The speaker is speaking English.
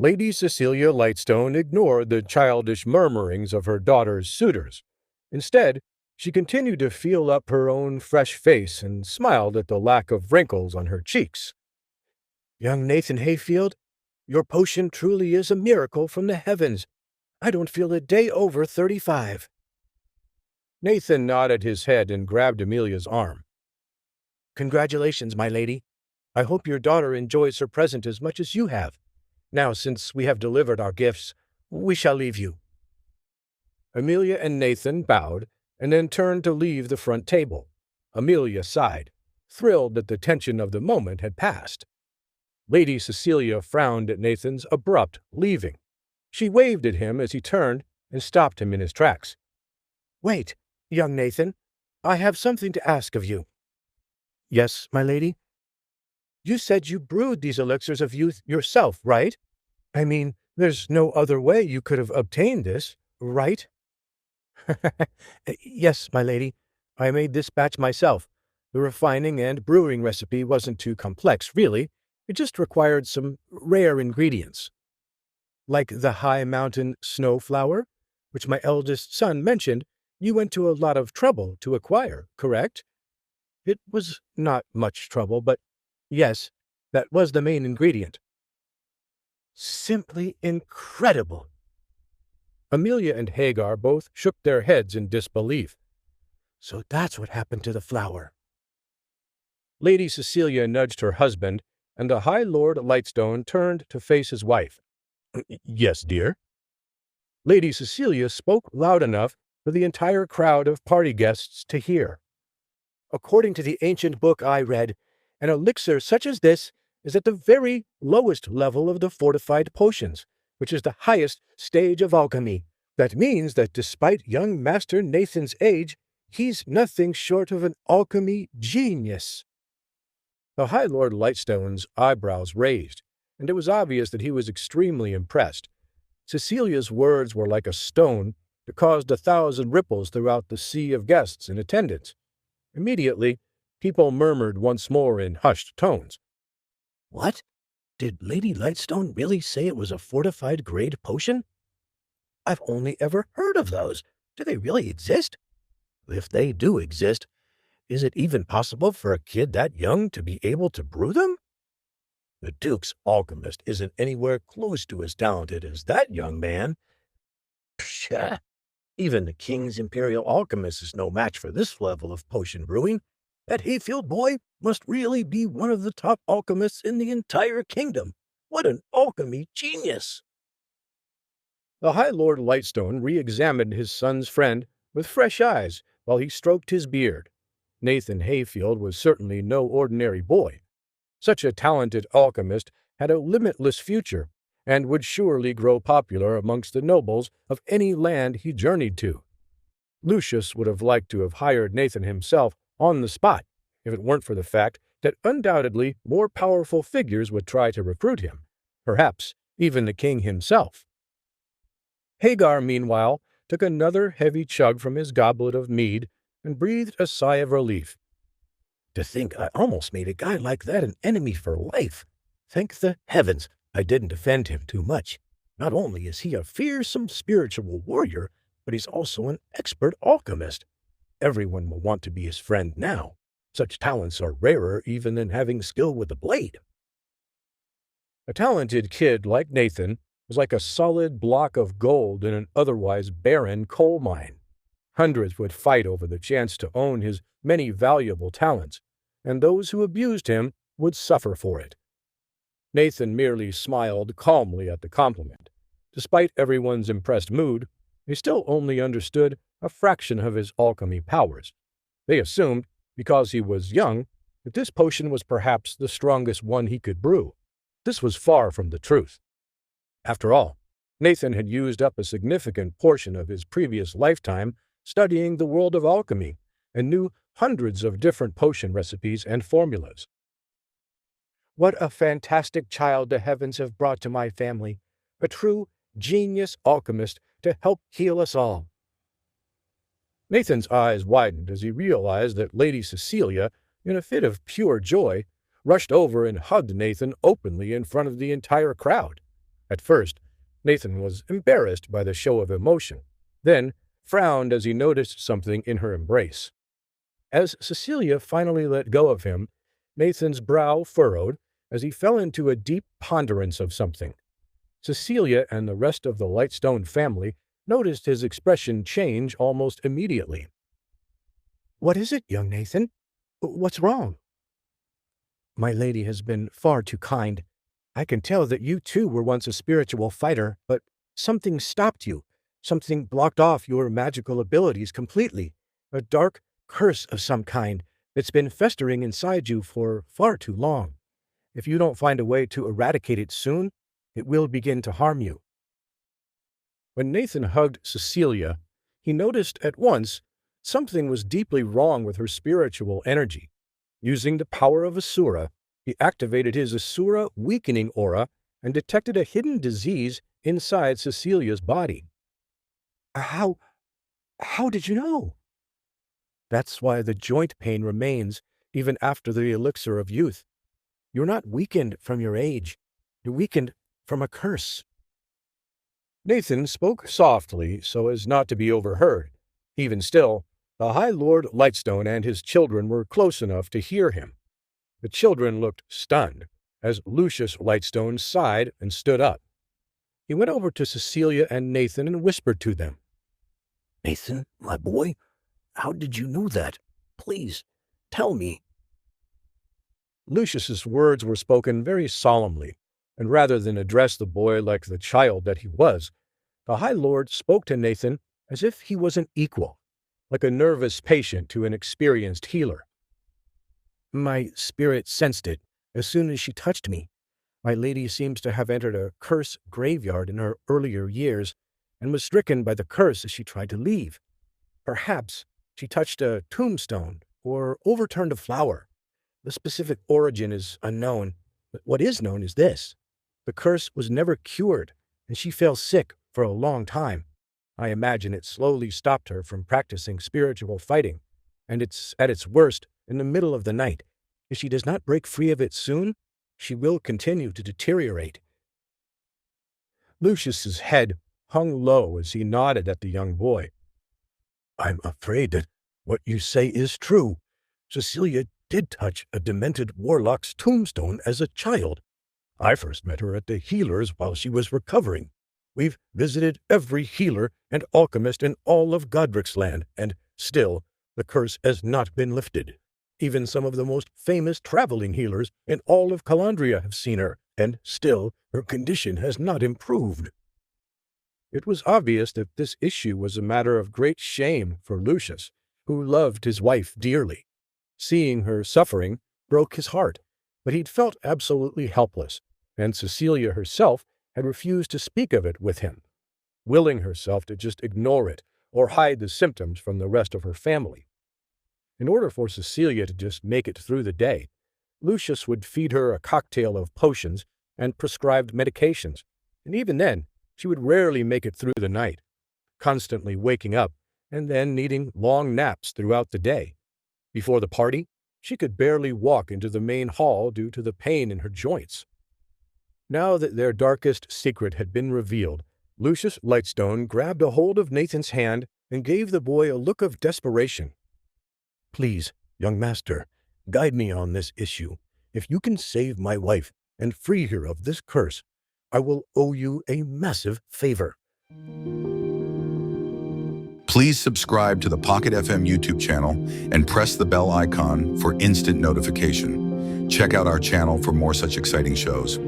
Lady Cecelia Lightstone ignored the childish murmurings of her daughter's suitors. Instead, she continued to feel up her own fresh face and smiled at the lack of wrinkles on her cheeks. "Young Nathan Hayfield, your potion truly is a miracle from the heavens. I don't feel a day over 35. Nathan nodded his head and grabbed Amelia's arm. "Congratulations, my lady. I hope your daughter enjoys her present as much as you have. Now, since we have delivered our gifts, we shall leave you." Amelia and Nathan bowed and then turned to leave the front table. Amelia sighed, thrilled that the tension of the moment had passed. Lady Cecelia frowned at Nathan's abrupt leaving. She waved at him as he turned and stopped him in his tracks. "Wait, young Nathan. I have something to ask of you." "Yes, my lady?" "You said you brewed these elixirs of youth yourself, right? I mean, there's no other way you could have obtained this, right?" "Yes, my lady. I made this batch myself. The refining and brewing recipe wasn't too complex, really. It just required some rare ingredients. Like the high mountain snowflower, which my eldest son mentioned, you went to a lot of trouble to acquire, correct?" "It was not much trouble, but yes, that was the main ingredient." "Simply incredible." Amelia and Hagar both shook their heads in disbelief. "So that's what happened to the flower." Lady Cecelia nudged her husband, and the High Lord Lightstone turned to face his wife. "Yes, dear?" Lady Cecelia spoke loud enough for the entire crowd of party guests to hear. "According to the ancient book I read, an elixir such as this is at the very lowest level of the fortified potions, which is the highest stage of alchemy. That means that despite young Master Nathan's age, he's nothing short of an alchemy genius." The High Lord Lightstone's eyebrows raised, and it was obvious that he was extremely impressed. Cecilia's words were like a stone that caused 1,000 ripples throughout the sea of guests in attendance. Immediately, people murmured once more in hushed tones. "What? Did Lady Lightstone really say it was a fortified grade potion? I've only ever heard of those. Do they really exist? If they do exist, is it even possible for a kid that young to be able to brew them? The Duke's alchemist isn't anywhere close to as talented as that young man. Pshaw! Even the King's Imperial Alchemist is no match for this level of potion brewing. That Hayfield boy must really be one of the top alchemists in the entire kingdom. What an alchemy genius!" The High Lord Lightstone re-examined his son's friend with fresh eyes while he stroked his beard. Nathan Hayfield was certainly no ordinary boy. Such a talented alchemist had a limitless future, and would surely grow popular amongst the nobles of any land he journeyed to. Lucius would have liked to have hired Nathan himself on the spot, if it weren't for the fact that undoubtedly more powerful figures would try to recruit him, perhaps even the king himself. Hagar, meanwhile, took another heavy chug from his goblet of mead and breathed a sigh of relief. "To think I almost made a guy like that an enemy for life. Thank the heavens I didn't offend him too much. Not only is he a fearsome spiritual warrior, but he's also an expert alchemist. Everyone will want to be his friend now. Such talents are rarer even than having skill with the blade." A talented kid like Nathan was like a solid block of gold in an otherwise barren coal mine. Hundreds would fight over the chance to own his many valuable talents, and those who abused him would suffer for it. Nathan merely smiled calmly at the compliment. Despite everyone's impressed mood, they still only understood a fraction of his alchemy powers. They assumed, because he was young, that this potion was perhaps the strongest one he could brew. This was far from the truth. After all, Nathan had used up a significant portion of his previous lifetime studying the world of alchemy and knew hundreds of different potion recipes and formulas. "What a fantastic child the heavens have brought to my family, a true genius alchemist to help heal us all." Nathan's eyes widened as he realized that Lady Cecelia, in a fit of pure joy, rushed over and hugged Nathan openly in front of the entire crowd. At first, Nathan was embarrassed by the show of emotion, then frowned as he noticed something in her embrace. As Cecelia finally let go of him, Nathan's brow furrowed as he fell into a deep ponderance of something. Cecelia and the rest of the Lightstone family noticed his expression change almost immediately. "What is it, young Nathan? What's wrong?" "My lady has been far too kind. I can tell that you too were once a spiritual fighter, but something stopped you. Something blocked off your magical abilities completely. A dark curse of some kind that's been festering inside you for far too long. If you don't find a way to eradicate it soon, it will begin to harm you." When Nathan hugged Cecelia, he noticed at once something was deeply wrong with her spiritual energy. Using the power of Asura, he activated his Asura weakening aura and detected a hidden disease inside Cecilia's body. How did you know?" "That's why the joint pain remains even after the elixir of youth. You're not weakened from your age. You're weakened from a curse." Nathan spoke softly so as not to be overheard. Even still, the High Lord Lightstone and his children were close enough to hear him. The children looked stunned as Lucius Lightstone sighed and stood up. He went over to Cecelia and Nathan and whispered to them. "Nathan, my boy, how did you know that? Please, tell me." Lucius's words were spoken very solemnly, and rather than address the boy like the child that he was, the High Lord spoke to Nathan as if he was an equal, like a nervous patient to an experienced healer. "My spirit sensed it as soon as she touched me. My lady seems to have entered a curse graveyard in her earlier years and was stricken by the curse as she tried to leave. Perhaps she touched a tombstone or overturned a flower. The specific origin is unknown, but what is known is this. The curse was never cured, and she fell sick for a long time. I imagine it slowly stopped her from practicing spiritual fighting, and it's at its worst in the middle of the night. If she does not break free of it soon, she will continue to deteriorate." Lucius's head hung low as he nodded at the young boy. "I'm afraid that what you say is true. Cecelia did touch a demented warlock's tombstone as a child. I first met her at the healer's while she was recovering. We've visited every healer and alchemist in all of Godric's land, and still the curse has not been lifted. Even some of the most famous traveling healers in all of Calandria have seen her, and still her condition has not improved." It was obvious that this issue was a matter of great shame for Lucius, who loved his wife dearly. Seeing her suffering broke his heart, but he'd felt absolutely helpless, and Cecelia herself had refused to speak of it with him, willing herself to just ignore it or hide the symptoms from the rest of her family. In order for Cecelia to just make it through the day, Lucius would feed her a cocktail of potions and prescribed medications, and even then, she would rarely make it through the night, constantly waking up and then needing long naps throughout the day. Before the party, she could barely walk into the main hall due to the pain in her joints. Now that their darkest secret had been revealed, Lucius Lightstone grabbed a hold of Nathan's hand and gave the boy a look of desperation. "Please, young master, guide me on this issue. If you can save my wife and free her of this curse, I will owe you a massive favor." Please subscribe to the Pocket FM YouTube channel and press the bell icon for instant notification. Check out our channel for more such exciting shows.